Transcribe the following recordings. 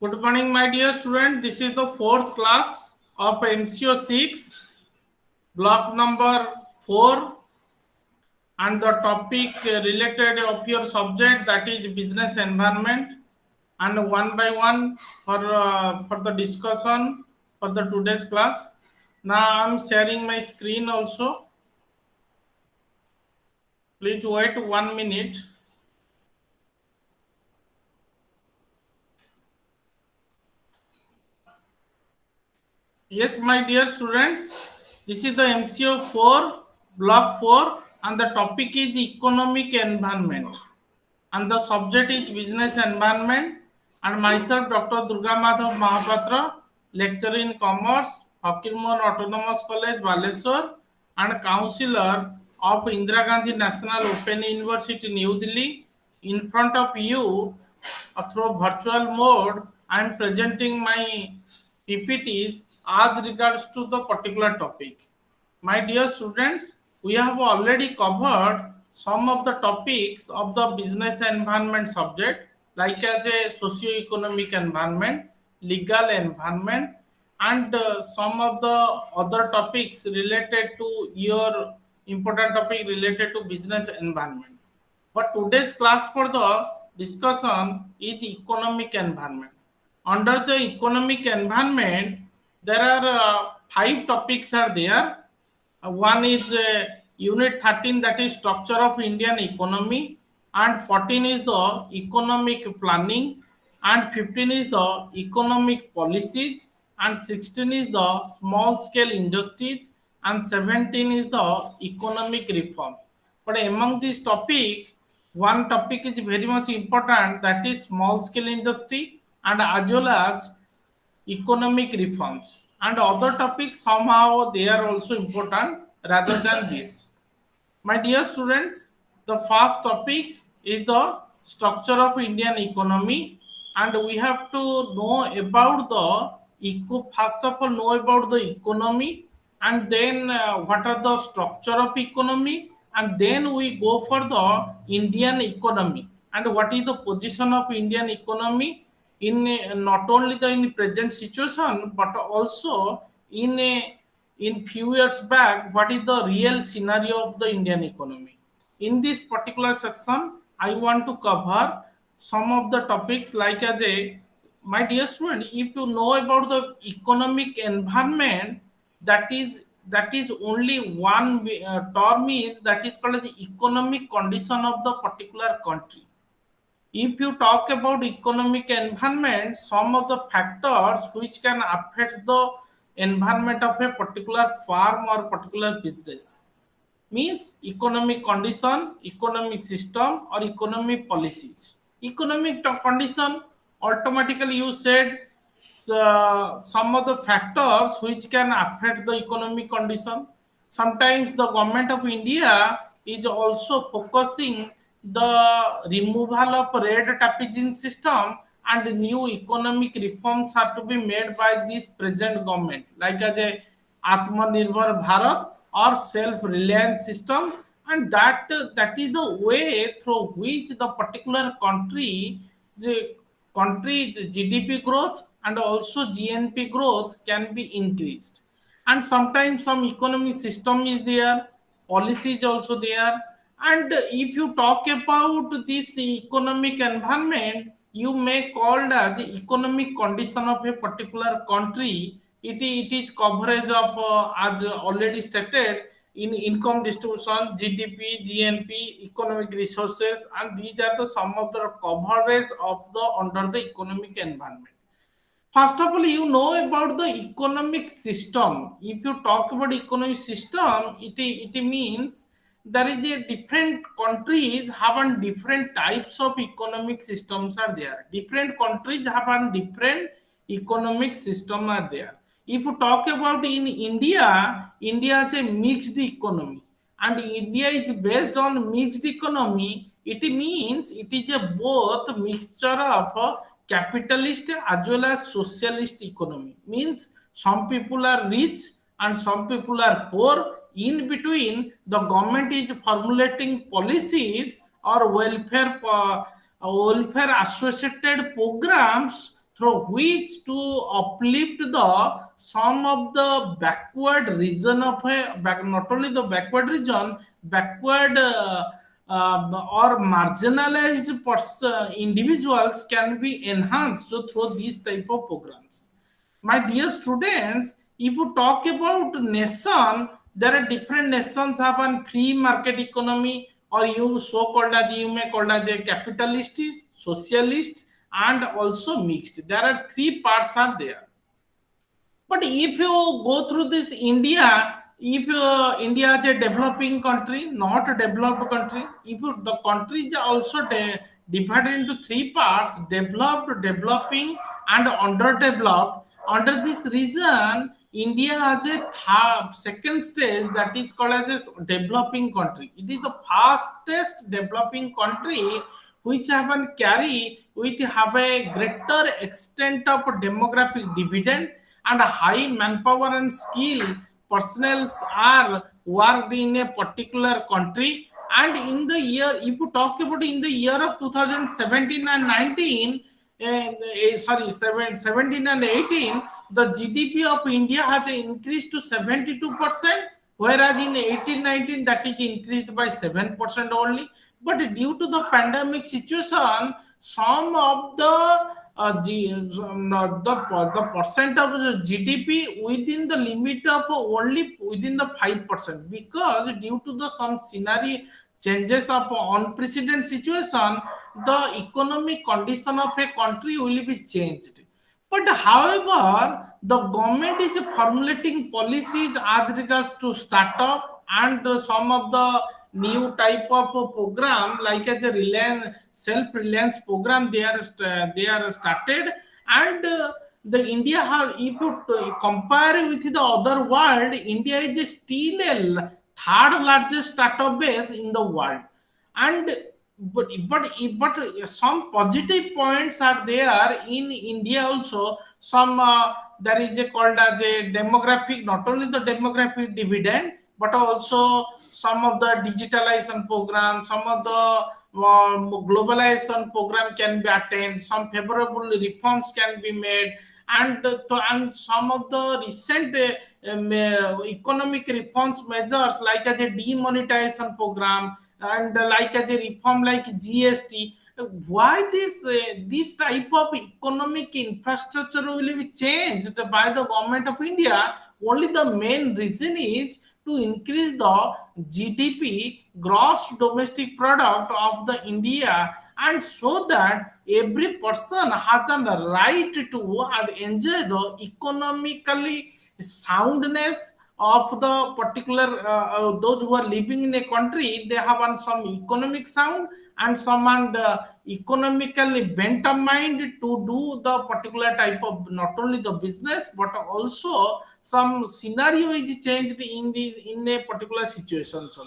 Good morning, my dear student. This is the fourth class of MCO-6, block number 4, and the topic related of your subject, that is business environment. And one by one for the discussion for the today's class. Now I'm sharing my screen also. Please wait 1 minute. Yes, my dear students, this is the MCO-4, block 4, and the topic is economic environment. And the subject is business environment. And myself, Dr. Durga Madhav Mahapatra, lecturer in commerce, Fakirmon Autonomous College, Baleswar, and counselor of Indira Gandhi National Open University, New Delhi. In front of you, through virtual mode, I am presenting my PPTs as regards to the particular topic. My dear students, we have already covered some of the topics of the business environment subject, like as a socio-economic environment, legal environment, and some of the other topics related to your important topic related to business environment. But today's class for the discussion is economic environment. Under the economic environment, there are five topics are there. One is unit 13, that is structure of Indian economy, and 14 is the economic planning, and 15 is the economic policies, and 16 is the small scale industries, and 17 is the economic reform. But among these topic, one topic is very much important, that is small scale industry, and as well as economic reforms, and other topics somehow they are also important rather than this. My dear students, the first topic is the structure of Indian economy, and we have to know about the first of all know about the economy, and then what are the structure of economy, and then we go for the Indian economy and what is the position of Indian economy in not only the in present situation but also in a in few years back what is the real scenario of the Indian economy. In this particular section I want to cover some of the topics like as a, my dear student, if you know about the economic environment, that is only one term is that is called the economic condition of the particular country. If you talk about economic environment, some of the factors which can affect the environment of a particular farm or particular business means economic condition, economic system, or economic policies. Economic condition, automatically you said some of the factors which can affect the economic condition. Sometimes the government of India is also focusing the removal of red tapaging system, and new economic reforms are to be made by this present government, like as a Atmanirbhar Bharat or self-reliance system, and that is the way through which the particular the country's GDP growth and also GNP growth can be increased. And sometimes some economic system is there, policy is also there. And if you talk about this economic environment, you may called as economic condition of a particular country. It is coverage of as already stated in income distribution, GDP, GNP, economic resources, and these are the some of the coverage of the under the economic environment. First of all, you know about the economic system. If you talk about economic system, it means there is a different countries have a different types of economic systems are there. Different countries have a different economic system are there. If you talk about in India, India is a mixed economy, and India is based on mixed economy. It means it is a both mixture of capitalist as well as socialist economy. Means some people are rich and some people are poor. In between, the government is formulating policies or welfare associated programs through which to uplift the some of the backward region of not only the backward region, backward or marginalized individuals can be enhanced through these type of programs. My dear students, if you talk about nation, there are different nations have a free market economy, or you so called as you may called as a capitalist, socialist, and also mixed. There are three parts are there. But if you go through this India, if India is a developing country, not a developed country, if the country is also divided into three parts: developed, developing, and underdeveloped. Under this reason, India has a second stage that is called as a developing country. It is the fastest developing country which have an carry with have a greater extent of demographic dividend and high manpower and skill personnel are worked in a particular country. And in the year, if you talk about in the year of 2017 and 19, sorry, 17 and 18, the GDP of India has increased to 72%, whereas in 18-19 that is increased by 7% only. But due to the pandemic situation, some of the the percent of the GDP within the limit of only within the 5%, because due to the some scenario changes of unprecedented situation, the economic condition of a country will be changed. But however, the government is formulating policies as regards to startup and some of the new type of program like as a reliance self-reliance program they are started. And the India have, if you compare with the other world, India is still a third largest startup base in the world. And but some positive points are there in India also. Some there is a called as a demographic, not only the demographic dividend, but also some of the digitalization program, some of the globalization program can be attained, some favorable reforms can be made. And some of the recent economic reforms measures like as a demonetization program, and like as a reform like GST. Why this type of economic infrastructure will be changed by the government of India? Only the main reason is to increase the GDP, gross domestic product of the India, and so that every person has a right to and enjoy the economically soundness of the particular those who are living in a country. They have on some economic sound and some and economically bent of mind to do the particular type of not only the business but also some scenario is changed in these in a particular situation also.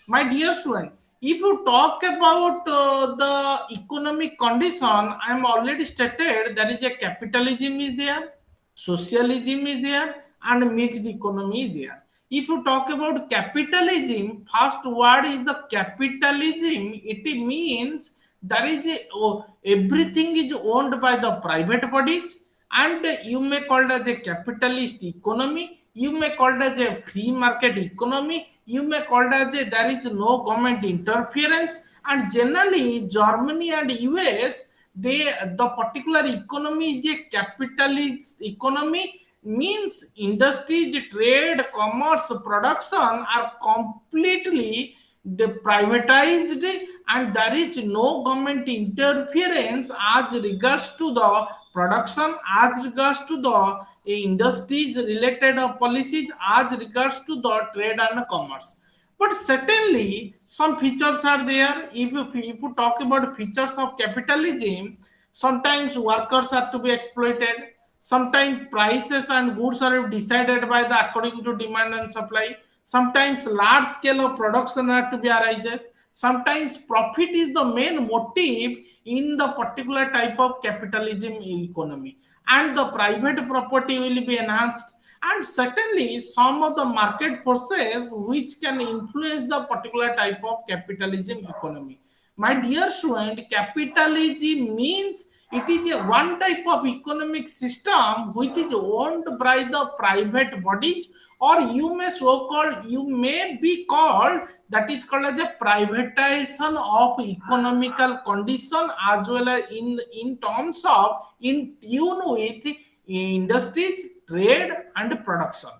My dear student, if you talk about the economic condition, I am already stated there is a capitalism is there, socialism is there, and mixed economy is there. If you talk about capitalism, first word is the capitalism. It means there is a, everything is owned by the private bodies, and you may call it as a capitalist economy, you may call it as a free market economy, you may call it as a there is no government interference. And generally Germany and US, they the particular economy is a capitalist economy, means industries, trade, commerce, production are completely privatized, and there is no government interference as regards to the production, as regards to the industries related policies, as regards to the trade and commerce. But certainly some features are there. If you talk about features of capitalism, sometimes workers are to be exploited, sometimes prices and goods are decided by the according to demand and supply, sometimes large scale of production are to be arises, sometimes profit is the main motive in the particular type of capitalism economy, and the private property will be enhanced. And certainly some of the market forces which can influence the particular type of capitalism economy. My dear student, capitalism means It is a one type of economic system which is owned by the private bodies, or you may be called, that is called as a privatization of economical condition, as well as in terms of in tune with industries, trade and production.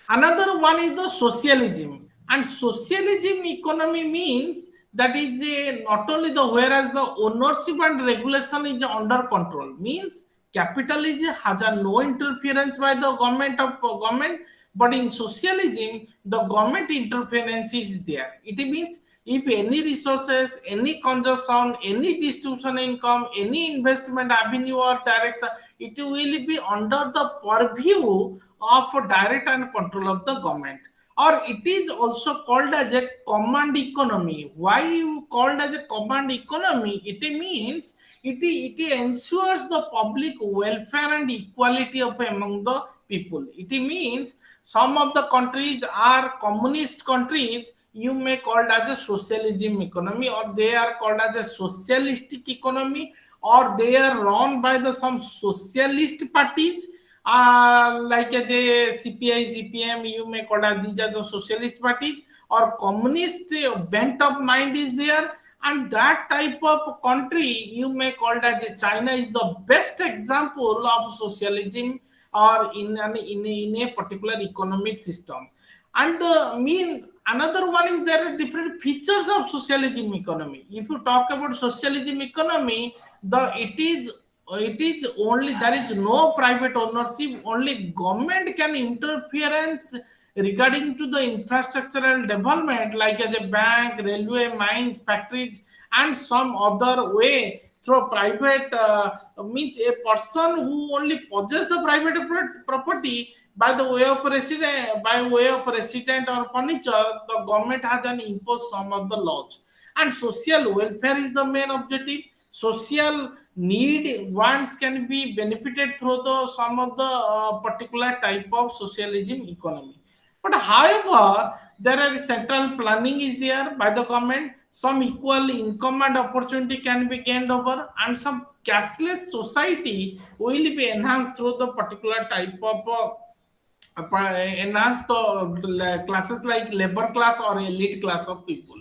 Another one is the socialism. And socialism economy means that is not only the whereas the ownership and regulation is under control, means capitalism has a no interference by the government, but in socialism the government interference is there. It means if any resources, any consumption, any distribution income, any investment avenue or direction, it will be under the purview of direct and control of the government. Or it is also called as a command economy. Why you called as a command economy? It means it ensures the public welfare and equality of among the people. It means some of the countries are communist countries, you may called as a socialism economy, or they are called as a socialistic economy, or they are run by the some socialist parties, like as a CPI, CPM, you may call as these are the socialist parties, or communist bent of mind is there, and that type of country you may call as a China is the best example of socialism, or in a particular economic system. And the mean another one is there are different features of socialism economy. If you talk about socialism economy, the it is only there is no private ownership, only government can interference regarding to the infrastructural development, like as a bank, railway, mines, factories and some other way through private, means a person who only possess the private property by the way of resident, by way of resident or furniture, the government has an imposed some of the laws. And social welfare is the main objective. Social need wants can be benefited through the some of the particular type of socialism economy. But however, there are central planning is there by the government. Some equal income and opportunity can be gained over, and some cashless society will be enhanced through the particular type of enhance the classes like labor class or elite class of people.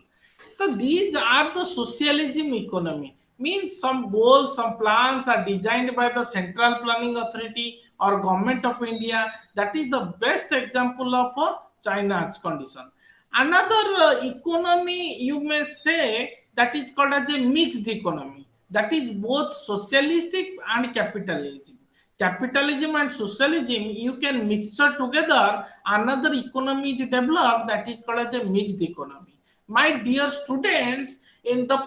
So these are the socialism economy. Means some goals, some plans are designed by the Central Planning Authority or Government of India. That is the best example of China's condition. Another economy you may say that is called as a mixed economy. That is both socialistic and capitalism. Capitalism and socialism you can mixture together. Another economy is developed that is called as a mixed economy. My dear students, in the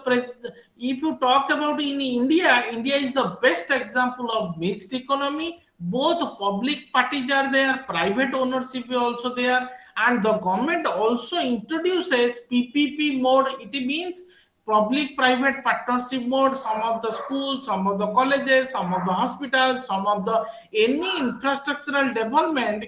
if you talk about in India, India is the best example of mixed economy. Both public parties are there, private ownership is also there, and the government also introduces PPP mode. It means public private partnership mode. Some of the schools, some of the colleges, some of the hospitals, some of the any infrastructural development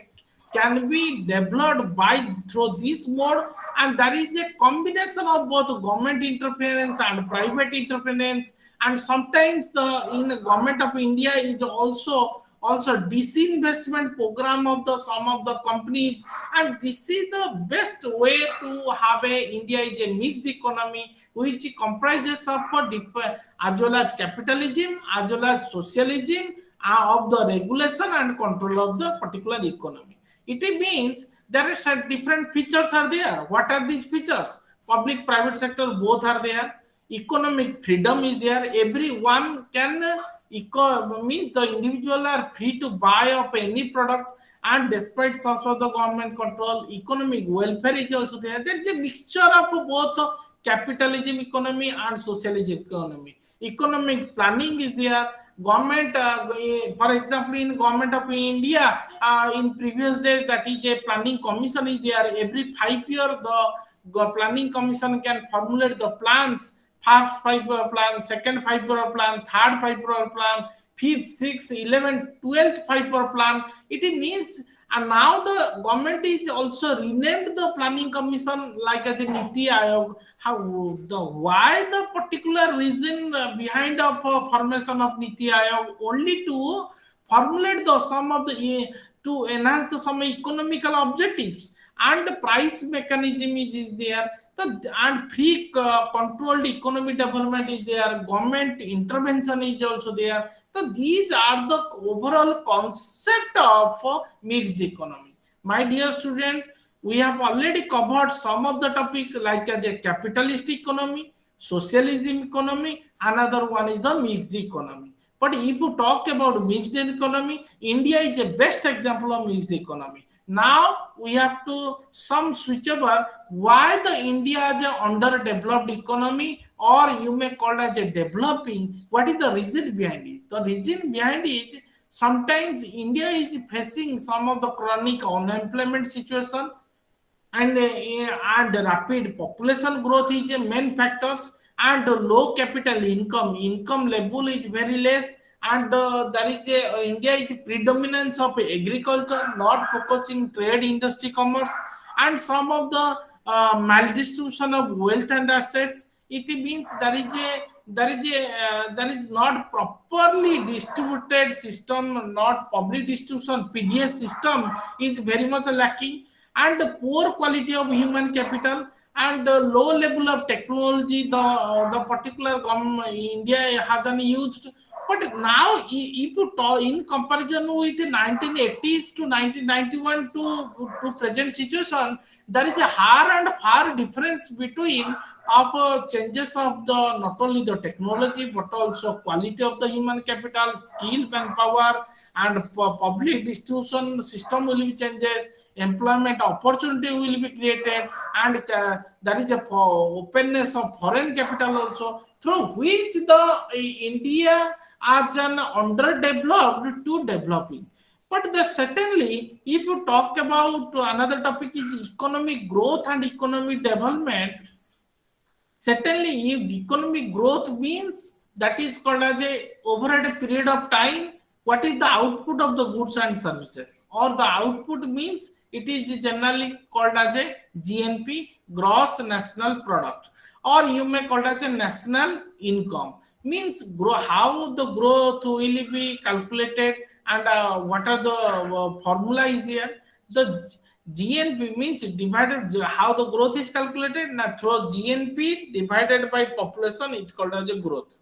can be developed by through this mode. And there is a combination of both government interference and private interference. And sometimes the in the government of India is also disinvestment program of the some of the companies. And this is the best way to have a India is a mixed economy which comprises of as well as capitalism as well as socialism, of the regulation and control of the particular economy. It means there are some different features are there. What are these features? Public private sector both are there. Economic freedom is there. Everyone can means the individual are free to buy of any product, and despite source of the government control, economic welfare is also there. There is a mixture of both capitalism economy and socialism economy. Economic planning is there. Government, for example, in government of India, in previous days, that is a planning commission is there. Every 5 year the planning commission can formulate the plans. First 5 year plan, second 5 year plan, third 5 year plan, fifth, sixth, 11th, 12th 5 year plan. It means, And now the government is also renamed the planning commission like as a Niti Ayog. How the why the particular reason behind of formation of Niti Ayog only to formulate the some of the to enhance the some economical objectives, and the price mechanism is there. And free controlled economic development is there, government intervention is also there. So these are the overall concept of mixed economy. My dear students, we have already covered some of the topics like the capitalist economy, socialism economy, another one is the mixed economy. But if you talk about mixed economy, India is a best example of mixed economy. Now we have to some switch over why the India is an underdeveloped economy, or you may call it as a developing. What is the reason behind it? The reason behind it, sometimes India is facing some of the chronic unemployment situation, and rapid population growth is a main factors, and low capital income level is very less, and there is a India is predominance of agriculture, not focusing trade industry commerce, and some of the maldistribution of wealth and assets. It means there is not properly distributed system, not public distribution PDS system is very much lacking, and the poor quality of human capital, and the low level of technology the particular India hasn't used. But now if you talk in comparison with the 1980s to 1991 to present situation, there is a far and far difference between of changes of the not only the technology but also quality of the human capital, skill, manpower, and public distribution system will be changes, employment opportunity will be created, and there is a openness of foreign capital also, through which the India as an underdeveloped to developing. But the certainly, if you talk about another topic is economic growth and economic development, certainly if economic growth means that is called as a over at a period of time, what is the output of the goods and services, or the output means it is generally called as a GNP, gross national product, or you may call it as a national income, means grow, how the growth will be calculated, and what are the formula is there. The GNP means divided, how the growth is calculated now through GNP divided by population is called as a growth,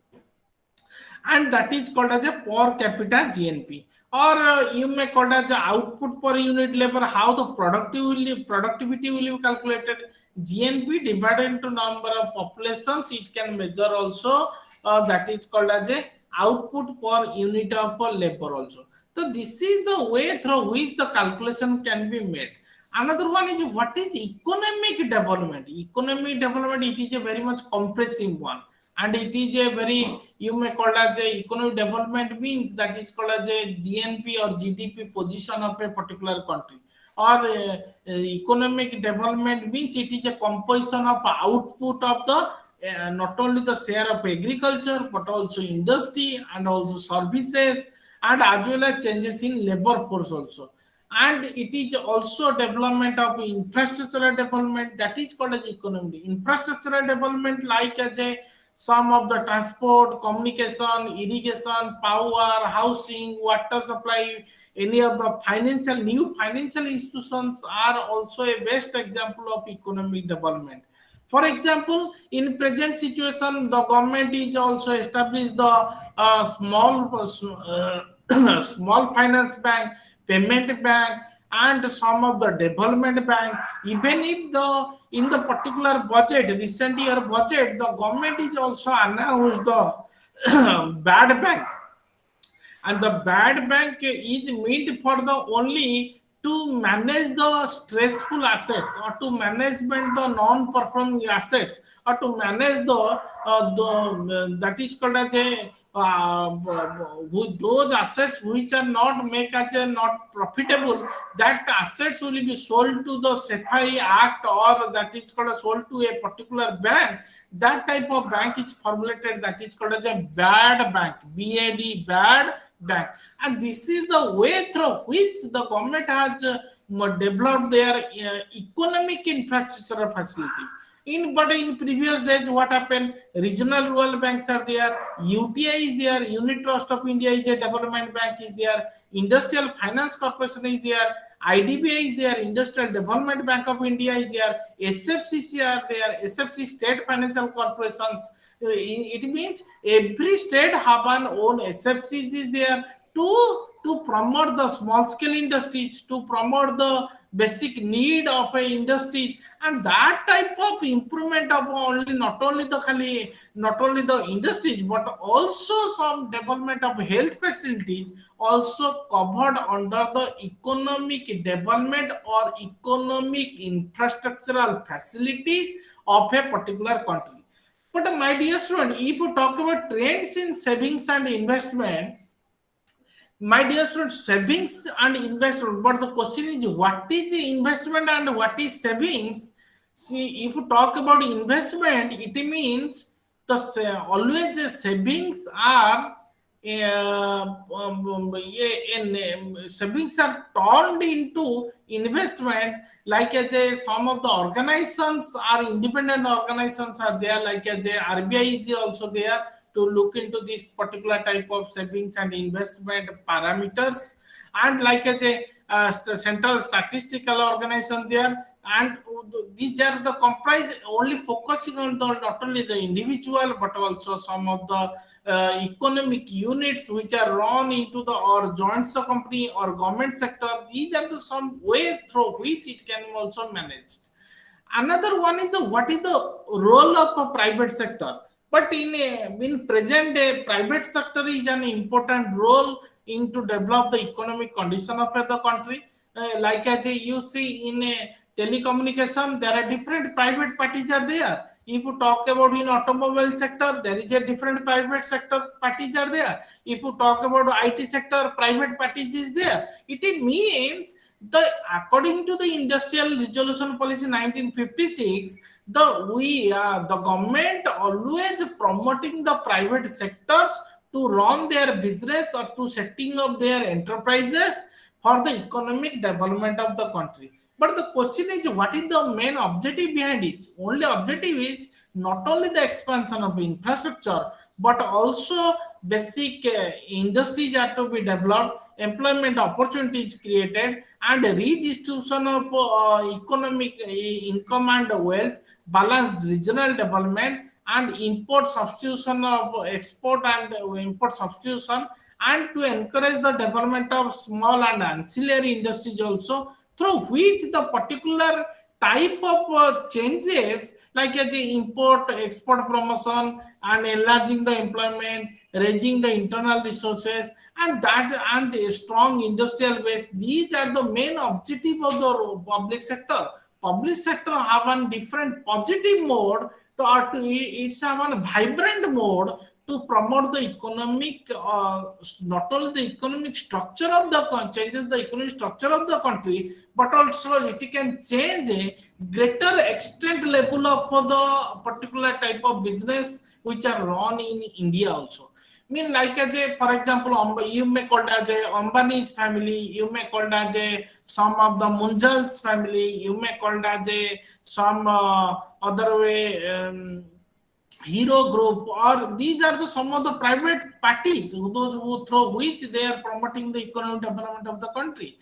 and that is called as a per capita GNP, or you may call it as a output per unit labor, how the productivity will be calculated. GNP divided into number of populations, it can measure also, that is called as a output per unit of labor also. So this is the way through which the calculation can be made. Another one is what is economic development. Economic development, it is a very much comprehensive one, and it is a very, you may call as a economic development means that is called as a GNP or GDP position of a particular country, or economic development means it is a composition of output of the not only the share of agriculture but also industry and also services, and as well as changes in labor force also. And it is also development of infrastructural development, that is called as economic infrastructural development, like as a some of the transport, communication, irrigation, power, housing, water supply, any of the financial new financial institutions are also a best example of economic development. For example, in present situation, the government is also established the small finance bank, payment bank, and some of the development bank. Even if the in the particular budget, recent year budget, the government is also announced the bad bank, and the bad bank is meant for the only to manage the stressful assets, or to management the non-performing assets, or to manage the that is called as a those assets which are not make as a not profitable, that assets will be sold to the Sefai Act, or that is called sold to a particular bank. That type of bank is formulated, that is called as a bad bank, BAD, bad bank. And this is the way through which the government has developed their economic infrastructure facility. In previous days, what happened? Regional rural banks are there, UTI is there, Unit Trust of India is a development bank is there, Industrial Finance Corporation is there, IDBI is there, Industrial Development Bank of India is there, SFCC are there, SFC State Financial Corporations. It means every state have an own SFCs is there to promote the small scale industries, to promote the basic need of a industry, and that type of improvement of only not only the industries but also some development of health facilities also covered under the economic development or economic infrastructural facilities of a particular country. But my dear student, if you talk about trends in savings and investment, my dear students, savings and investment. But the question is, what is the investment and what is savings? See, if you talk about investment, it means always the savings are savings are turned into investment, like as a some of the organizations are independent organizations are there, like as a RBI is also there to look into this particular type of savings and investment parameters, and like as a central statistical organization there, and these are the comprise only focusing on the not only the individual but also some of the economic units which are run into the or joint company or government sector. These are the some ways through which it can also managed. Another one is the what is the role of a private sector. But in present day, private sector is an important role in to develop the economic condition of the country. Like as you see in telecommunication, there are different private parties are there. If you talk about in automobile sector, there is a different private sector parties are there. If you talk about IT sector, private parties is there. It means the according to the Industrial Resolution Policy 1956, the government always promoting the private sectors to run their business or to setting up their enterprises for the economic development of the country. But the question is, what is the main objective behind it? Only objective is not only the expansion of infrastructure, but also basic industries are to be developed, employment opportunities created, and redistribution of economic income and wealth, balanced regional development, and import substitution of export and import substitution, and to encourage the development of small and ancillary industries also, through which the particular type of changes like the import export promotion and enlarging the employment, raising the internal resources, and a strong industrial base, these are the main objective of the public sector. Public sector have a different positive mode it's have a vibrant mode to promote the economic not only the economic structure of the changes the economic structure of the country, but also it can change a greater extent level of the particular type of business which are run in India also. Mean like as a for example you may call as a Ambani's family, you may call as a some of the Munjal's family, you may call as a some other way Hero Group, or these are the some of the private parties those who through which they are promoting the economic development of the country.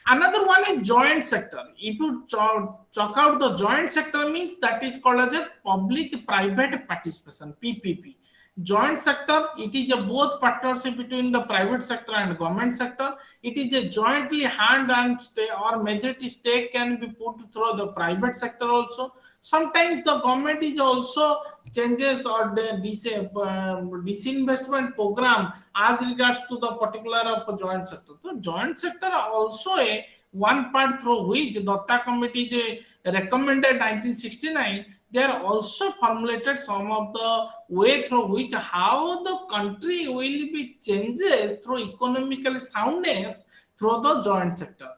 Another one is joint sector. If you chalk out the joint sector, means that is called as a public private participation PPP. Joint sector, it is a both partnership between the private sector and government sector. It is a jointly hand and stay or majority stake can be put through the private sector also. Sometimes the government is also changes or the disinvestment program as regards to the particular of joint sector. So joint sector also a one part through which Datta Committee recommended 1969. They are also formulated some of the way through which how the country will be changes through economical soundness through the joint sector.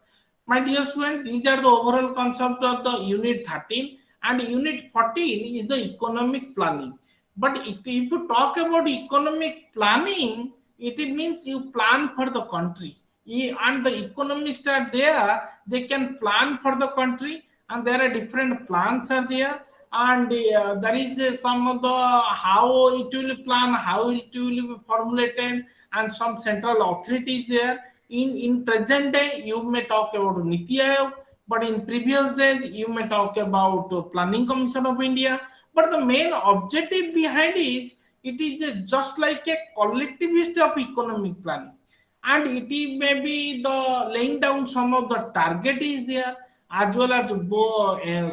My dear student, these are the overall concept of the unit 13, and unit 14 is the economic planning. But if you talk about economic planning, it means you plan for the country. And the economists are there, they can plan for the country, and there are different plans are there. And there is some of the how it will plan, how it will be formulated, and some central authorities there. In present day, you may talk about Niti Aayog, but in previous days, you may talk about Planning Commission of India. But the main objective behind is it is just like a collectivist of economic planning, and it may be the laying down some of the target is there, as well as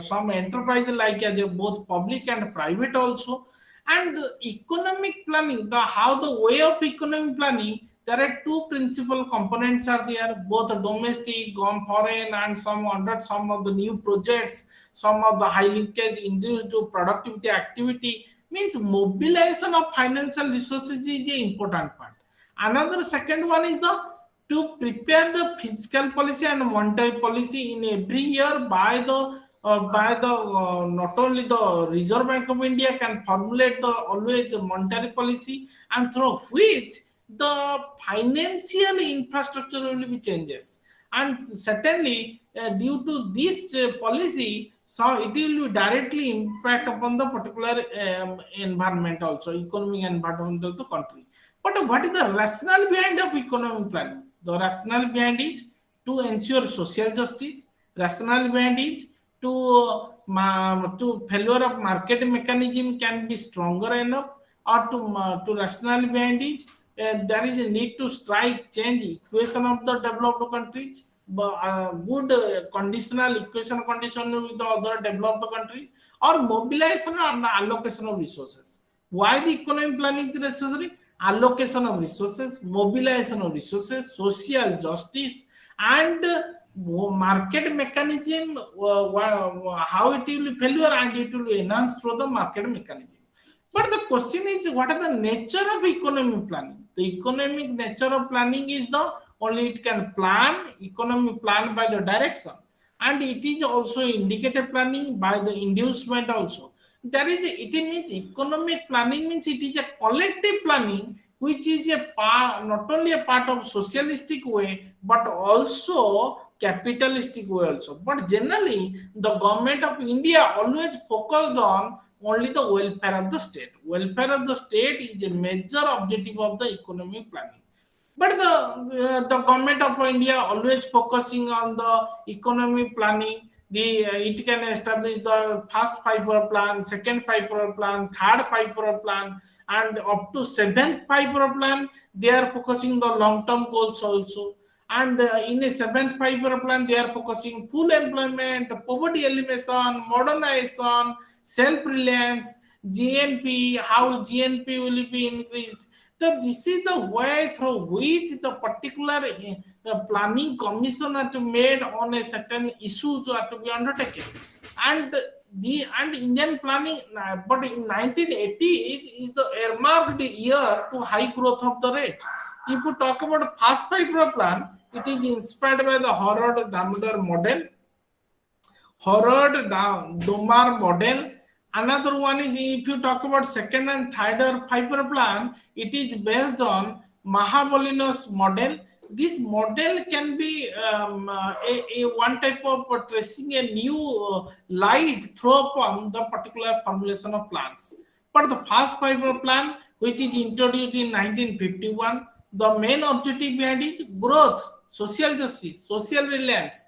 some enterprise like as both public and private also. And the economic planning, the how the way of economic planning, there are two principal components are there, both domestic, foreign, and some under some of the new projects, some of the high linkage induced to productivity activity, means mobilization of financial resources is the important part. Another second one is the to prepare the fiscal policy and monetary policy in every year by the not only the Reserve Bank of India can formulate the always monetary policy, and through which the financial infrastructure will be changes. And certainly due to this policy, so it will be directly impact upon the particular environment also, economic environment of the country. But what is the rationale behind of economic planning? The rationale behind is to ensure social justice. Rationale behind is to failure of market mechanism can be stronger enough, or to rationale behind it, there is a need to strike change equation of the developed countries, good conditional equation condition with the other developed countries, or mobilization and allocation of resources. Why the economic planning is necessary? Allocation of resources, mobilization of resources, social justice, and market mechanism, how it will failure and it will enhance through the market mechanism. But the question is, what is the nature of economic planning? The economic nature of planning is the only it can plan, economic plan by the direction, and it is also indicative planning by the inducement also. There is it means economic planning means it is a collective planning which is a part, not only a part of socialistic way but also capitalistic way also. But generally, the government of India always focused on only the welfare of the state. Welfare of the state is a major objective of the economic planning. But the government of India always focusing on the economic planning. The it can establish the first 5 year plan, second 5 year plan, third 5 year plan, and up to seventh 5 year plan. They are focusing the long term goals also. And in a seventh 5 year plan, they are focusing full employment, poverty elimination, modernization, self reliance, GNP, how GNP will be increased. So this is the way through which the particular planning commission are to made on a certain issues are to be undertaken. And the and Indian planning, but in 1980 is the earmarked year to high growth of the rate. If you talk about first 5 year plan, it is inspired by the Horror Damodar model, Horror Domar model. Another one is if you talk about second and third or 5 year plan, it is based on Mahabalinos model. This model can be a one type of tracing a new light throw upon the particular formulation of plans. But the first 5 year plan, which is introduced in 1951, the main objective behind it is growth, social justice, social reliance,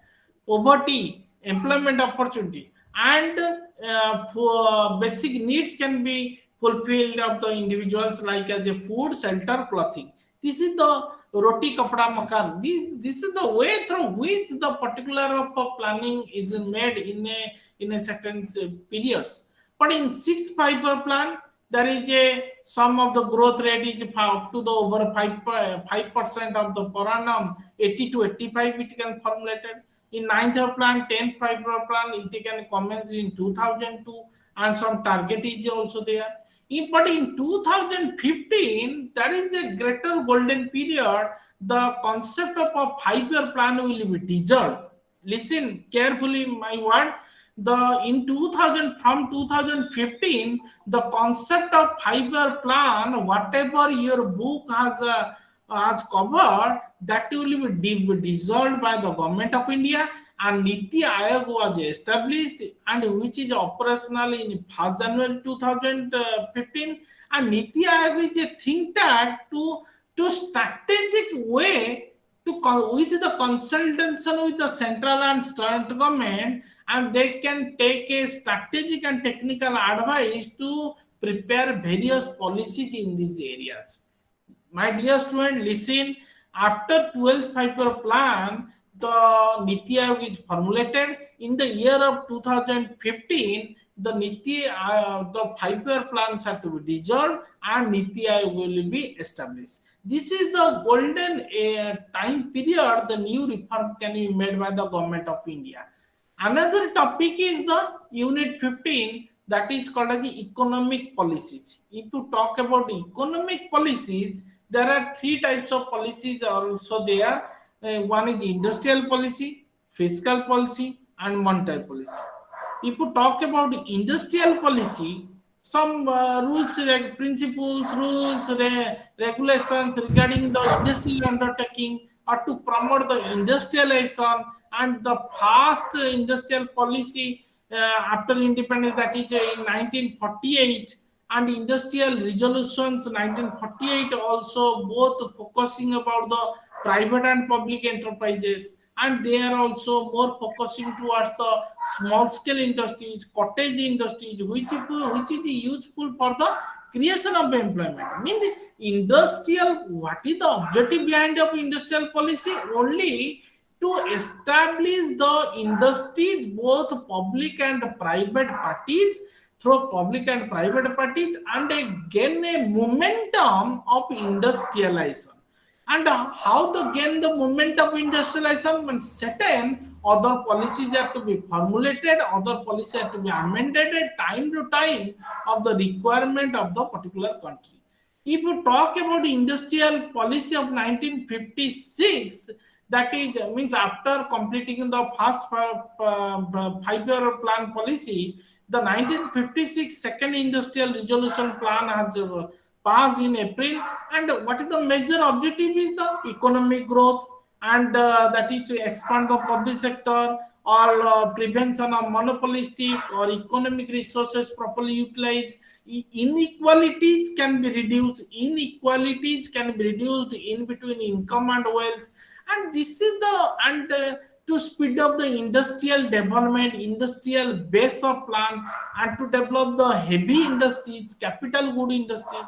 poverty, employment opportunity, and for basic needs can be fulfilled of the individuals like as a food, shelter, clothing. This is the roti kapda makan. This is the way through which the particular of planning is made in a certain periods. But in sixth 5 year plan, there is a some of the growth rate is up to the over 5% of the per annum, 80 to 85 it can formulated. In ninth year plan, 10th 5 year plan, it can commence in 2002, and some target is also there. But in 2015, there is a greater golden period. The concept of a 5 year plan will be dissolved. Listen carefully, my word. The in 2000 from 2015, the concept of 5 year plan, whatever your book has as covered, that will be dissolved by the government of India, and Niti Aayog was established and which is operational in 1st January 2015. And Niti Aayog is a think tank to strategic way with the consultation with the central and state government, and they can take a strategic and technical advice to prepare various policies in these areas. My dear student, listen. After 12th five-year plan, the Niti Aayog is formulated. In the year of 2015, the five-year plans are to be dissolved and Niti Aayog will be established. This is the golden time period the new reform can be made by the government of India. Another topic is the unit 15, that is called as the economic policies. If you talk about economic policies, there are three types of policies are also there. One is industrial policy, fiscal policy, and monetary policy. If you talk about industrial policy, some rules, principles, rules, regulations regarding the industrial undertaking are to promote the industrialization and the fast industrial policy after independence, that is in 1948, and industrial resolutions 1948 also both focusing about the private and public enterprises, and they are also more focusing towards the small scale industries, cottage industries, which is useful for the creation of employment. Means industrial, what is the objective behind of industrial policy? Only to establish the industries, both public and private parties, through public and private parties, and gain a momentum of industrialization. And how to gain the momentum of industrialization? When certain other policies have to be formulated, other policies have to be amended at time to time of the requirement of the particular country. If you talk about industrial policy of 1956, that is means after completing the first five-year plan policy, the 1956 second industrial resolution plan has passed in April. And what is the major objective is the economic growth, and that is to expand the public sector, or prevention of monopolistic or economic resources properly utilized. Inequalities can be reduced. Inequalities can be reduced in between income and wealth, and this is the and to speed up the industrial development, industrial base of plan, and to develop the heavy industries, capital good industries.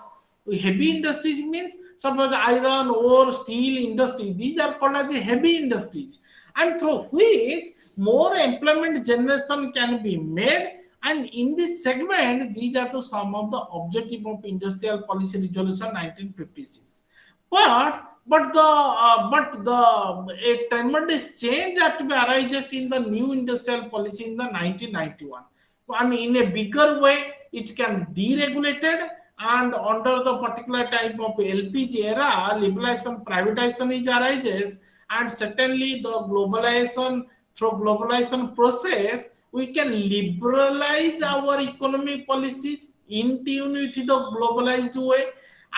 Heavy industries means suppose iron ore, steel industry, these are called as the heavy industries, and through which more employment generation can be made. And in this segment, these are the some of the objective of industrial policy resolution 1956. But the a tremendous change that arises in the new industrial policy in the 1991. And in a bigger way, it can deregulated, and under the particular type of LPG era, liberalization, privatization is arises, and certainly the globalization, through globalization process, we can liberalize our economic policies in tune with the globalized way.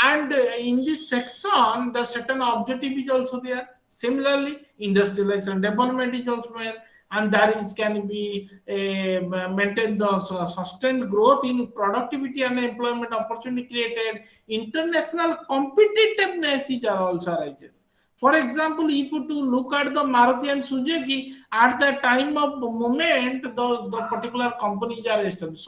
And in this section, the certain objective is also there. Similarly, industrialization development is also there, and that is can be maintain the sustained growth in productivity and employment opportunity created. International competitiveness is also arises. For example, if you to look at the Maruti and Suzuki, at the time of the moment, the particular companies are established.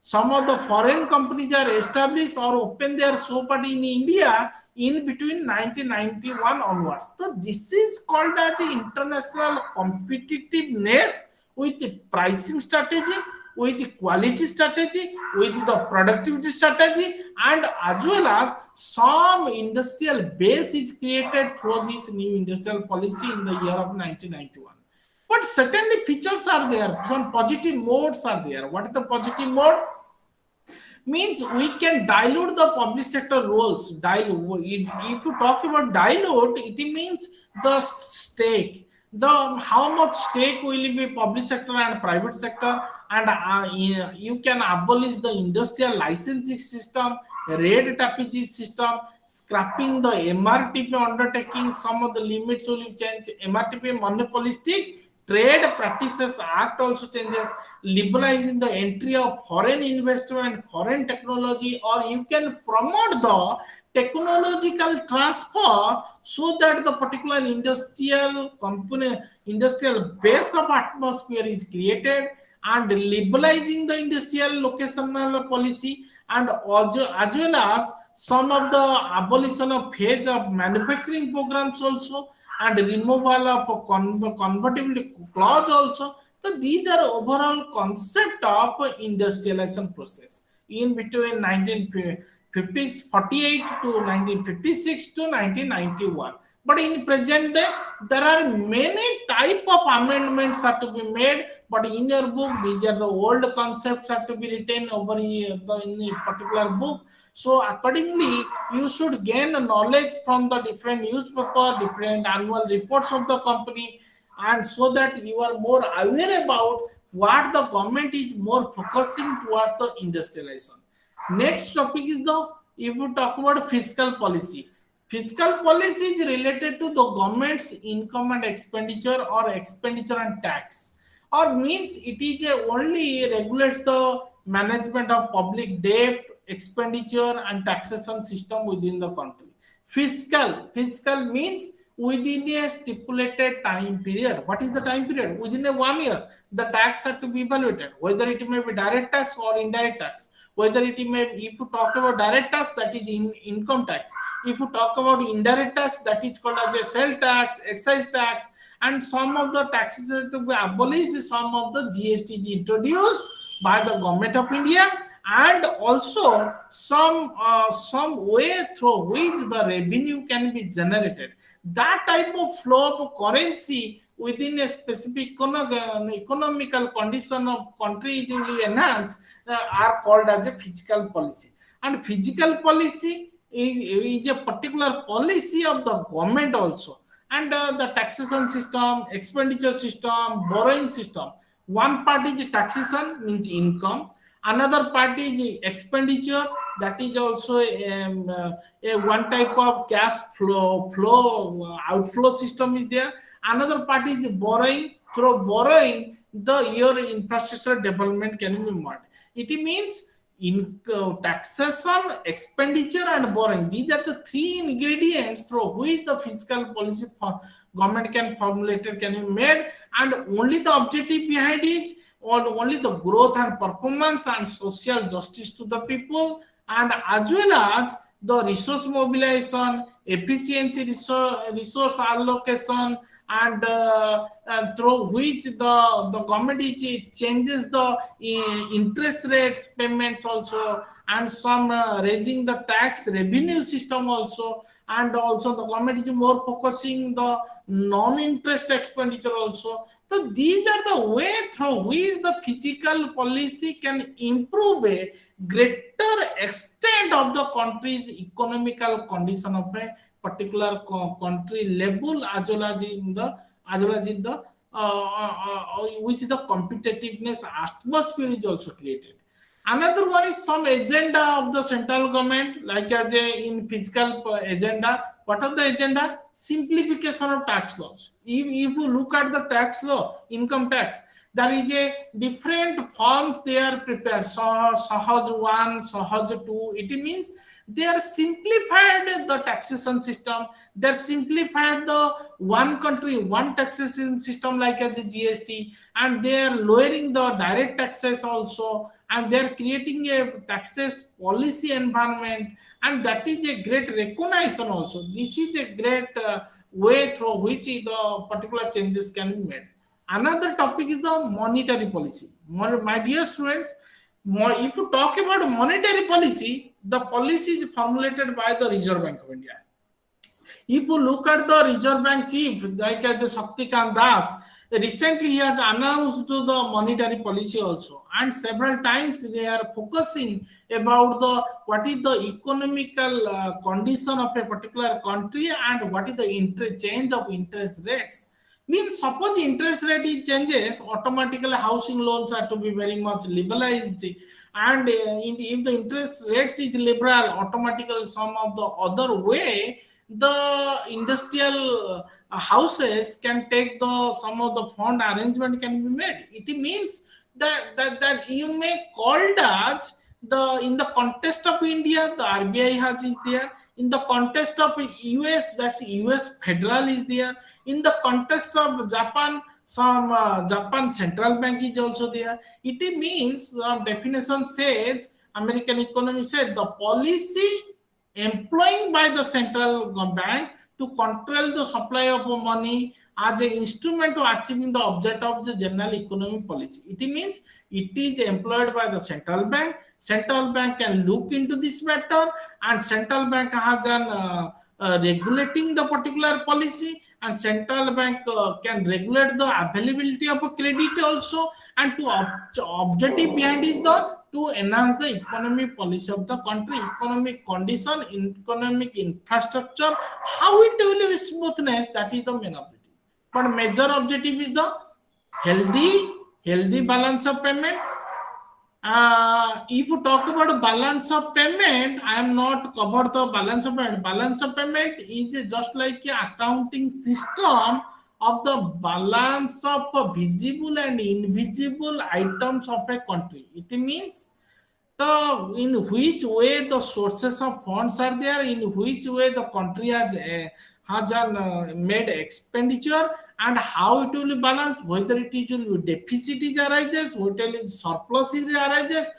Some of the foreign companies are established or open their shop in India in between 1991 onwards. So this is called as the international competitiveness with the pricing strategy, with the quality strategy, with the productivity strategy, and as well as some industrial base is created through this new industrial policy in the year of 1991. But certainly features are there, some positive modes are there. What is the positive mode? Means we can dilute the public sector roles. Dilute, if you talk about dilute, it means the stake. the how much stake will be public sector and private sector, and you can abolish the industrial licensing system, red tapage system, scrapping the MRTP undertaking. Some of the limits will change. MRTP monopolistic trade practices act also changes, liberalizing the entry of foreign investment, foreign technology, or you can promote the technological transfer so that the particular industrial component, industrial base of atmosphere is created, and liberalizing the industrial locational policy, and also as well as some of the abolition of phase of manufacturing programs also, and removal of convertibility clause also. So these are overall concept of industrialization process in between 1950s 48 to 1956 to 1991. But in present day, there are many type of amendments are to be made. But in your book, these are the old concepts are to be written over in a particular book. So accordingly, you should gain knowledge from the different newspaper, different annual reports of the company, and so that you are more aware about what the government is more focusing towards the industrialization. Next topic is the, if you talk about fiscal policy. Fiscal policy is related to the government's income and expenditure, or expenditure and tax, or means it is only regulates the management of public debt, expenditure, and taxation system within the country. Fiscal means within a stipulated time period. What is the time period? Within a 1 year, the tax had to be evaluated, whether it may be direct tax or indirect tax. Whether it may, if you talk about direct tax, that is in income tax. If you talk about indirect tax, that is called as a sale tax, excise tax, and some of the taxes are to be abolished. Some of the GST is introduced by the government of India, and also some way through which the revenue can be generated. That type of flow of currency within a specific economical condition of country is will enhance, are called as a fiscal policy. And fiscal policy is a particular policy of the government also. And the taxation system, expenditure system, borrowing system. One part is taxation, means income. Another part is expenditure, that is also a one type of cash outflow system is there. Another part is borrowing. Through borrowing, the your infrastructure development can be made. It means in taxation, expenditure, and borrowing. These are the three ingredients through which the fiscal policy government can formulate it, can be made, and only the objective behind it, or only the growth and performance and social justice to the people, and as well as the resource mobilization, efficiency, resource allocation, and through which the government changes the interest rates payments also, and some raising the tax revenue system also, and also the government is more focusing the non-interest expenditure also. So these are the way through which the fiscal policy can improve a greater extent of the country's economical condition of a particular country level, as well as in the, which the competitiveness atmosphere is also created. Another one is some agenda of the central government, like as a in fiscal agenda. What are the agenda? Simplification of tax laws. If you look at the tax law, income tax, there is a different forms they are prepared. So Sahaj 1, Sahaj 2. It means they are simplified the taxation system. They are simplified the one country, one taxation system like as a GST, and they are lowering the direct taxes also, and they are creating a taxes policy environment, and that is a great recognition also. This is a great way through which the particular changes can be made. Another topic is the monetary policy. My dear students, if you talk about monetary policy, the policy is formulated by the Reserve Bank of India. If you look at the Reserve Bank chief, like as Shaktikant Das, recently he has announced the monetary policy also, and several times they are focusing about the what is the economical condition of a particular country, and what is the change of interest rates. Means suppose interest rate is changes, automatically housing loans are to be very much liberalized, and if the interest rates is liberal, automatically some of the other way the industrial houses can take the some of the fund arrangement can be made. It means that you may called as the in the context of India, the RBI has is there. In the context of US, that's US federal is there. In the context of Japan, some Japan central bank is also there. It means definition says American economy said the policy employing by the central bank to control the supply of money as an instrument to achieving the object of the general economic policy. It means it is employed by the central bank. Central bank can look into this matter, and central bank has an regulating the particular policy, and central bank can regulate the availability of a credit also, and to objective behind is the to enhance the economic policy of the country, economic condition, economic infrastructure, how it will be smoothness, that is the main objective. But major objective is the healthy balance of payment. If you talk about balance of payment, I am not covered the balance of payment. Balance of payment is just like a accounting system of the balance of visible and invisible items of a country. It means the in which way the sources of funds are there, in which way the country has made expenditure, and how it will be balanced, whether it is will be deficit is arises, whether it is surplus is arises,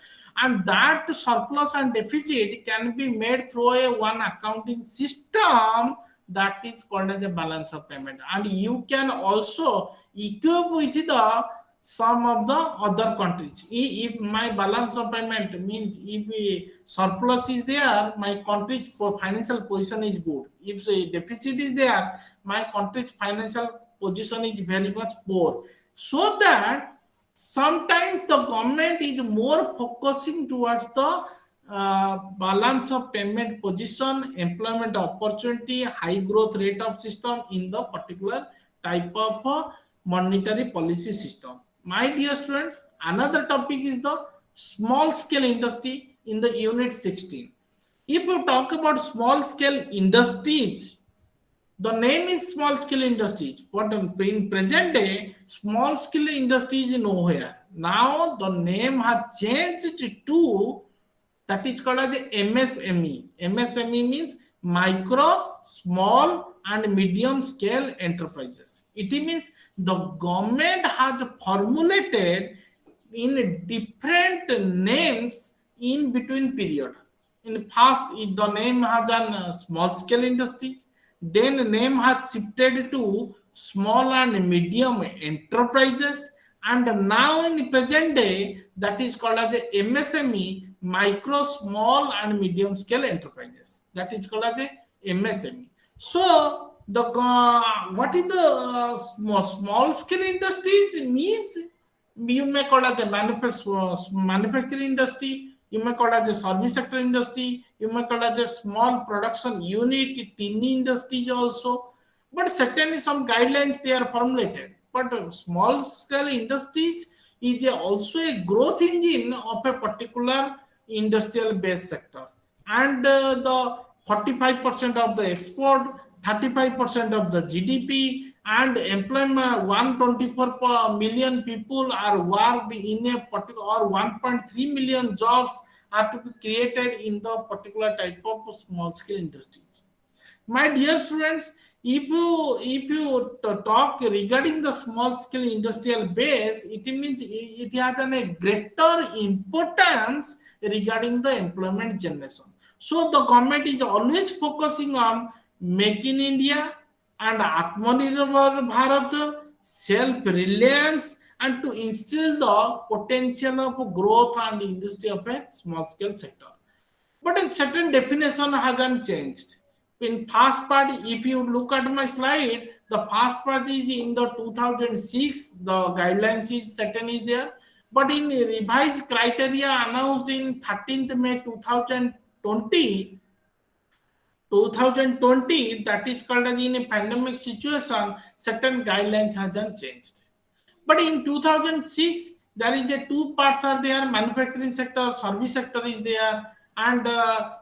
and that surplus and deficit can be made through a one accounting system that is called as a balance of payment. And you can also equip with the some of the other countries. If my balance of payment means if a surplus is there, my country's financial position is good. If a deficit is there, my country's financial position is very much poor. So that sometimes the government is more focusing towards the balance of payment position, employment opportunity, high growth rate of system in the particular type of monetary policy system. My dear students, another topic is the small scale industry in the unit 16. If you talk about small scale industries, the name is small scale industries, but in present day, small scale industries is nowhere. Now the name has changed to that is called as MSME. MSME means micro, small, and medium scale enterprises. It means the government has formulated in different names in between period. In past, the name has an small scale industries. Then name has shifted to small and medium enterprises, and now in present day that is called as a MSME, micro, small, and medium scale enterprises. That is called as a MSME. So the what is the small scale industries means, you may call as a manufacturing industry, you may call as a service sector industry, you may call as a small production unit, tiny industries also. But certainly some guidelines they are formulated. But small scale industries is also a growth engine of a particular industrial base sector. And the 45% of the export, 35% of the GDP, and employment 124 million people are worked in a particular, or 1.3 million jobs are to be created in the particular type of small scale industries. My dear students, if you talk regarding the small scale industrial base, it means it has a greater importance regarding the employment generation. So the government is always focusing on make in India and Atmanirbhar Bharat, self reliance, and to instill the potential of growth and industry of a small scale sector. But in certain definition hasn't changed. In first part, if you look at my slide, the first part is in the 2006, the guidelines is certain is there. But in revised criteria announced in 13th May 2020, 2020, that is called as in a pandemic situation, certain guidelines hasn't changed. But in 2006, there is a two parts are there: manufacturing sector, service sector is there, and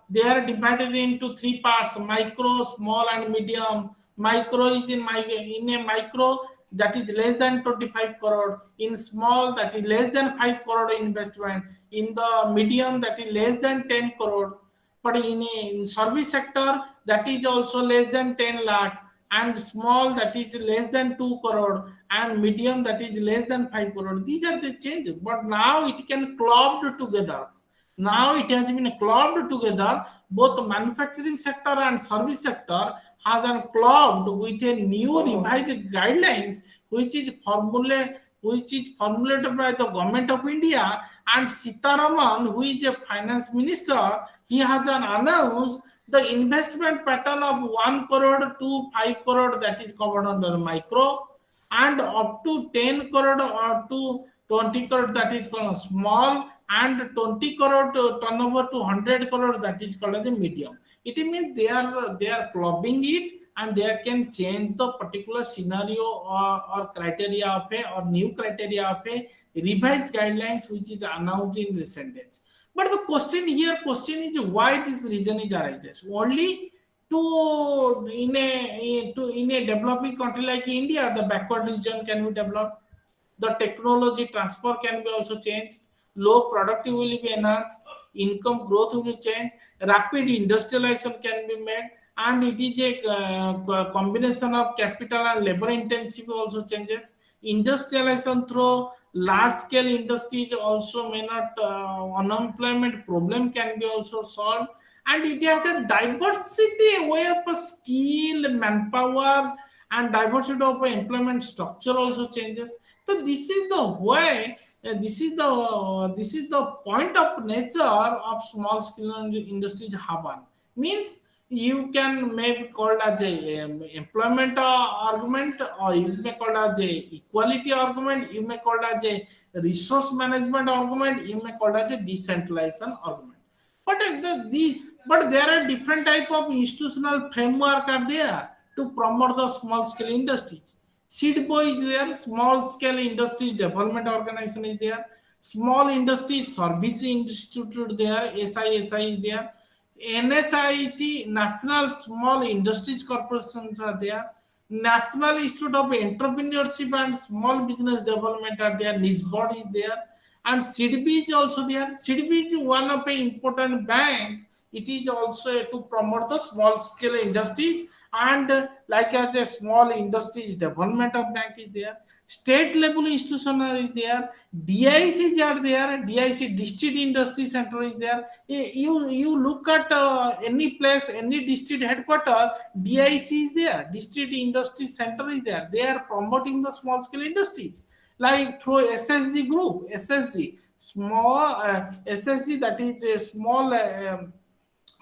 they are divided into three parts: micro, small, and medium. Micro is in a micro, that is less than 25 crore. In small, that is less than 5 crore investment. In the medium, that is less than 10 crore. But in service sector, that is also less than 10 lakh, and small, that is less than 2 crore, and medium, that is less than 5 crore. These are the changes, but now it can clubbed together. Now it has been clubbed together. Both manufacturing sector and service sector has been clubbed with a new revised guidelines, which is formulated by the government of India. And Sitaraman, who is a finance minister, he has announced the investment pattern of 1 crore to 5 crore, that is covered under micro, and up to 10 crore or to 20 crore, that is called small, and 20 crore to turnover to 100 crore, that is called as a medium. It means they are clubbing it, and they can change the particular scenario or criteria of a or new criteria of a revised guidelines, which is announced in recent days. But the question is why this reason is arises only in a developing country like India, the backward region can be developed, the technology transfer can be also changed, low productivity will be enhanced, income growth will be changed, rapid industrialization can be made, and it is a combination of capital and labor intensive also changes. Industrialization through large scale industries also may not unemployment problem can be also solved, and it has a diversity way of a skill manpower, and diversity of employment structure also changes. So this is the way, this is the point of nature of small scale industries have one. Means you can maybe called as a employment argument, or you may call as a equality argument, you may call as a resource management argument, you may call as a decentralization argument. But but there are different type of institutional framework are there to promote the small scale industries. SIDBO is there, small scale industries development organization is there, small industries service institute there, SISI is there, NSIC, National Small Industries Corporations are there, National Institute of Entrepreneurship and Small Business Development are there, NISBOD is there, and SIDB is also there. SIDB is one of the important bank. It is also to promote the small scale industries, and like as a small industries development of bank is there. State level institution is there. DICs are there. DIC, District Industry Center is there. You look at any place, any district headquarter, DIC is there. District Industry Center is there. They are promoting the small scale industries, like through SSG group, SSG, small SSG, that is a small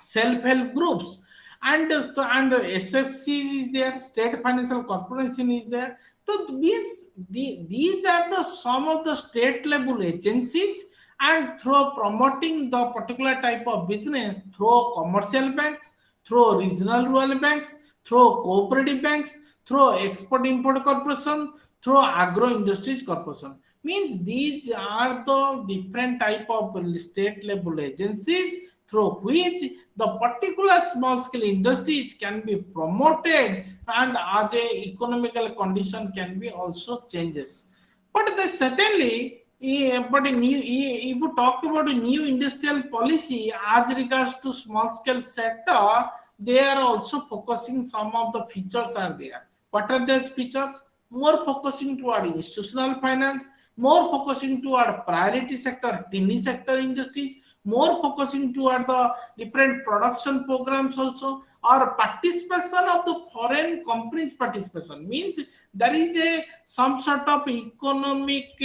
self-help groups, and SFC is there, State Financial Corporation is there. So means these are the some of the state level agencies, and through promoting the particular type of business through commercial banks, through regional rural banks, through cooperative banks, through export import corporation, through agro industries corporation. Means these are the different type of state level agencies through which the particular small scale industries can be promoted, and as a economical condition can be also changes. But they certainly, but if you talk about a new industrial policy as regards to small scale sector, they are also focusing some of the features are there. What are those features? More focusing toward institutional finance, more focusing toward priority sector, tiny sector industries, more focusing toward the different production programs also, or participation of the foreign companies. Participation means there is a some sort of economic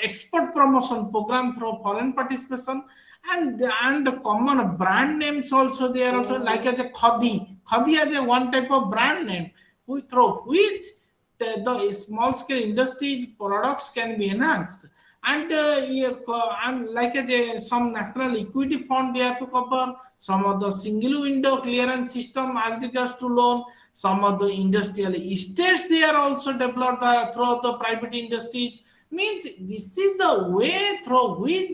export promotion program through foreign participation, and common brand names also there also, like as a khadi as a one type of brand name, through which the small scale industries products can be enhanced. And like some national equity fund they have to cover, some of the single window clearance system as regards to loan, some of the industrial estates they are also developed through the private industries. Means this is the way through which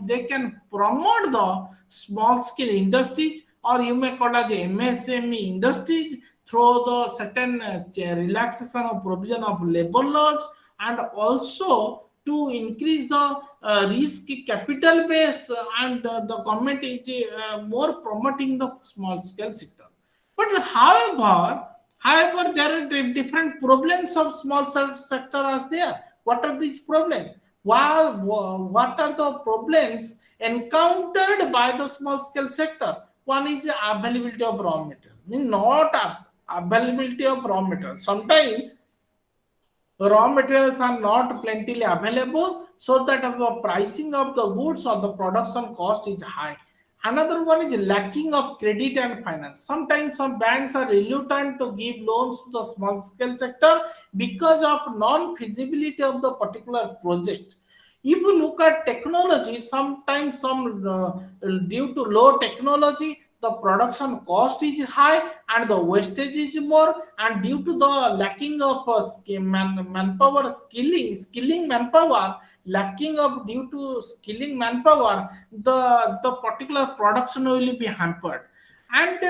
they can promote the small scale industries, or you may call as MSME industries, through the certain relaxation of provision of labor laws, and also to increase the risk capital base, and the government is more promoting the small scale sector. But however, there are different problems of small sector as there. What are these problems? What are the problems encountered by the small scale sector? One is the availability of raw material. Mean not availability of raw material. Sometimes raw materials are not plentifully available, so that the pricing of the goods or the production cost is high. Another one is lacking of credit and finance. Sometimes some banks are reluctant to give loans to the small scale sector because of non feasibility of the particular project. If you look at technology, sometimes due to low technology, the production cost is high and the wastage is more, and due to the lacking of manpower skilling manpower, lacking of due to skilling manpower, the particular production will be hampered. And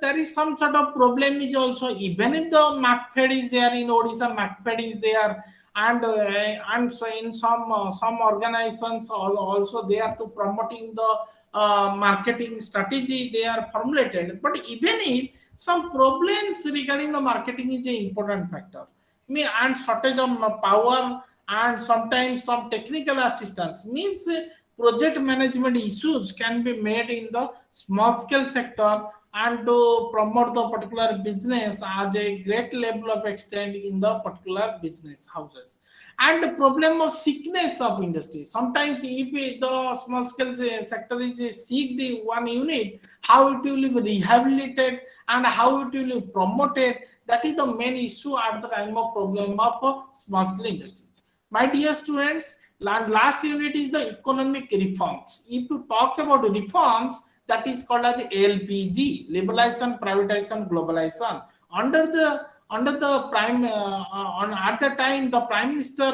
there is some sort of problem is also, even if the MacFed is there in Odisha, MacFed is there, and so in some organizations also they are to promoting the marketing strategy they are formulated. But even if some problems regarding the marketing is an important factor, and shortage of power, and sometimes some technical assistance, means project management issues can be made in the small scale sector, and to promote the particular business as a great level of extent in the particular business houses. And the problem of sickness of industry, sometimes if the small scale sector is seek the one unit, how it will be rehabilitated and how it will be promoted, that is the main issue at the time of problem of small scale industry. My dear students, last unit is the economic reforms. If you talk about reforms, that is called as LPG, liberalization, privatization, globalization. Under the prime on at the time, the Prime Minister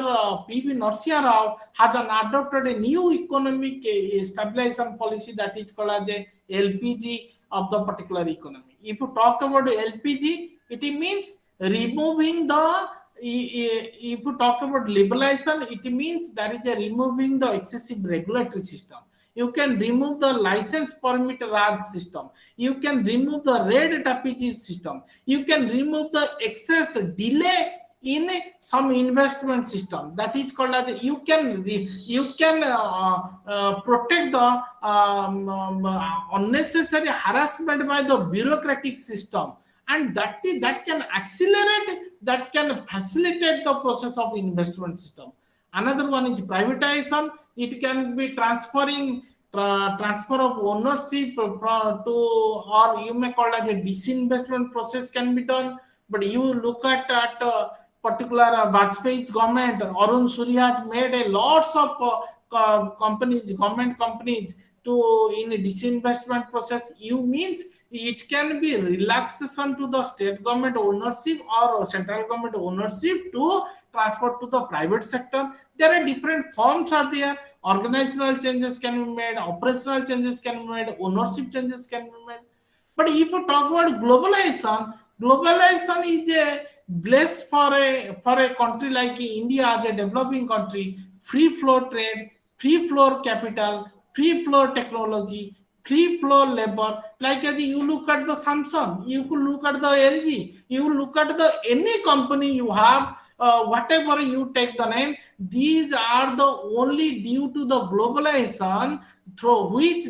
P.V. Narasimha Rao has adopted a new economic stabilization policy, that is called as a LPG of the particular economy. If you talk about LPG, it means removing the, if you talk about liberalization, it means that is a removing the excessive regulatory system. You can remove the license permit Raj system. You can remove the red tapage system. You can remove the excess delay in some investment system. That is called as, you can protect the unnecessary harassment by the bureaucratic system, and that can accelerate, that can facilitate the process of investment system. Another one is privatization. It can be transfer of ownership to, or you may call it as a disinvestment process can be done. But you look at particular Vajpayee's government, Arun Suri has made a lots of companies, government companies, to in a disinvestment process. You means it can be relaxation to the state government ownership or central government ownership to transfer to the private sector. There are different forms are there. Organizational changes can be made, operational changes can be made, ownership changes can be made. But if you talk about globalization, globalization is a bliss for a country like India as a developing country. Free flow trade, free flow capital, free flow technology, free flow labor. Like as you look at the Samsung, you could look at the LG, you look at the any company you have, whatever you take the name, these are the only due to the globalization through which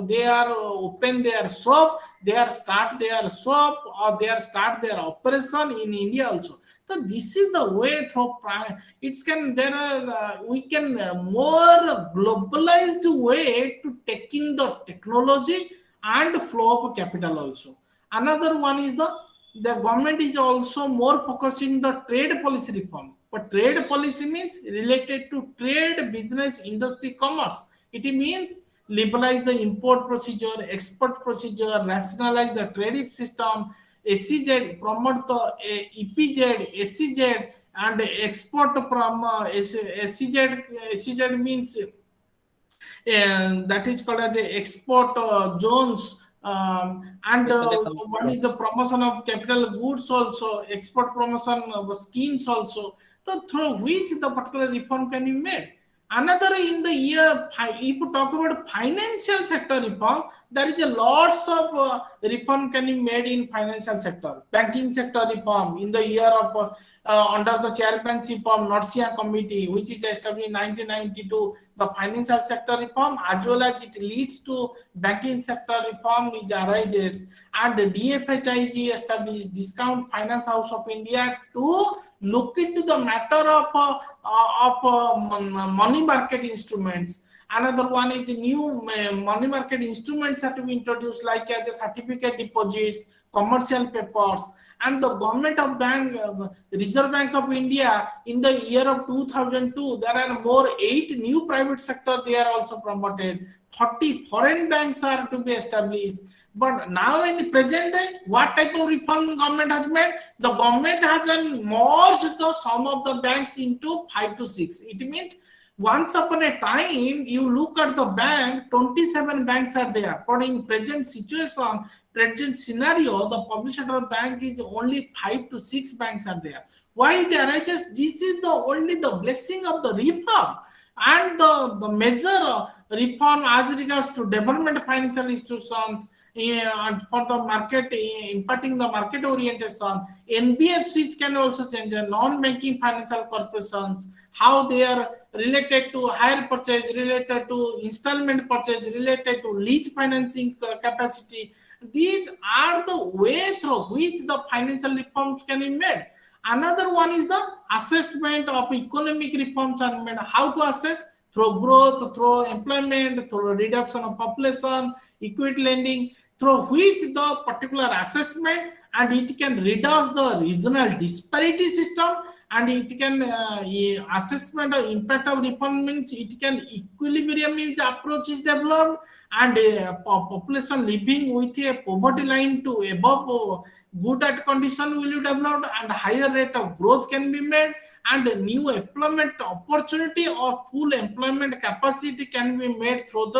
they are open their shop, they are start their shop, or they are start their operation in India also. So this is the way through it's can there are we can more globalized way to taking the technology and flow of capital also. Another one is the government is also more focusing the trade policy reform. But trade policy means related to trade, business, industry, commerce. It means liberalize the import procedure, export procedure, rationalize the tariff system, SEZ, promote the EPZ, SEZ, and export from SEZ means and that is called as a export zones, and one is the promotion of capital goods also, export promotion schemes also, so through which the particular reform can be made. Another in the year, if you talk about financial sector reform, there is a lots of reform can be made in financial sector, banking sector reform in the year of under the chairmanship of Norcia Committee, which is established in 1992, the financial sector reform as well as it leads to banking sector reform which arises, and the DFHIG established Discount Finance House of India to look into the matter of money market instruments. Another one is new money market instruments that we introduced, like as a certificate deposits, commercial papers, and the government of bank, Reserve Bank of India, in the year of 2002, there are more 8 new private sector they are also promoted. 40 foreign banks are to be established. But now in the present day, what type of reform government has made? The government has merged the sum of the banks into 5 to 6. It means once upon a time, you look at the bank, 27 banks are there. But in present situation, present scenario, the public sector bank is only 5 to 6 banks are there. Why it arises? This is the only the blessing of the reform and the major reform as regards to development financial institutions, and for the market, imparting the market orientation. NBFCs can also change, non-banking financial corporations, how they are related to hire purchase, related to installment purchase, related to lease financing capacity. These are the way through which the financial reforms can be made. Another one is the assessment of economic reforms are made. How to assess? Through growth, through employment, through reduction of population, equity lending, through which the particular assessment, and it can reduce the regional disparity system, and it can assessment of impact of reform means it can equilibrium if the approach is developed, and population living with a poverty line to above good at condition will be developed, and higher rate of growth can be made, and new employment opportunity or full employment capacity can be made through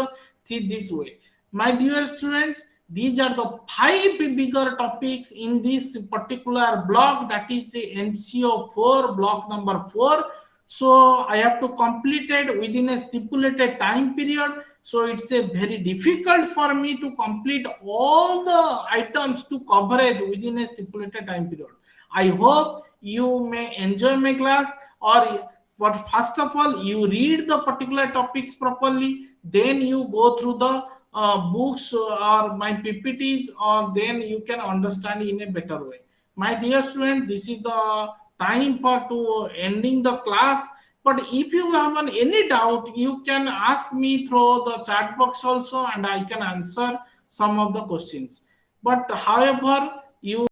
this way. My dear students, these are the 5 bigger topics in this particular block, that is MCO-4, block number 4. So I have to complete it within a stipulated time period. So it's a very difficult for me to complete all the items to coverage within a stipulated time period. I hope you may enjoy my class, or but first of all, you read the particular topics properly, then you go through the books or my PPTs, or then you can understand in a better way. My dear student, this is the time for to ending the class. But if you have any doubt, you can ask me through the chat box also, and I can answer some of the questions. But however, you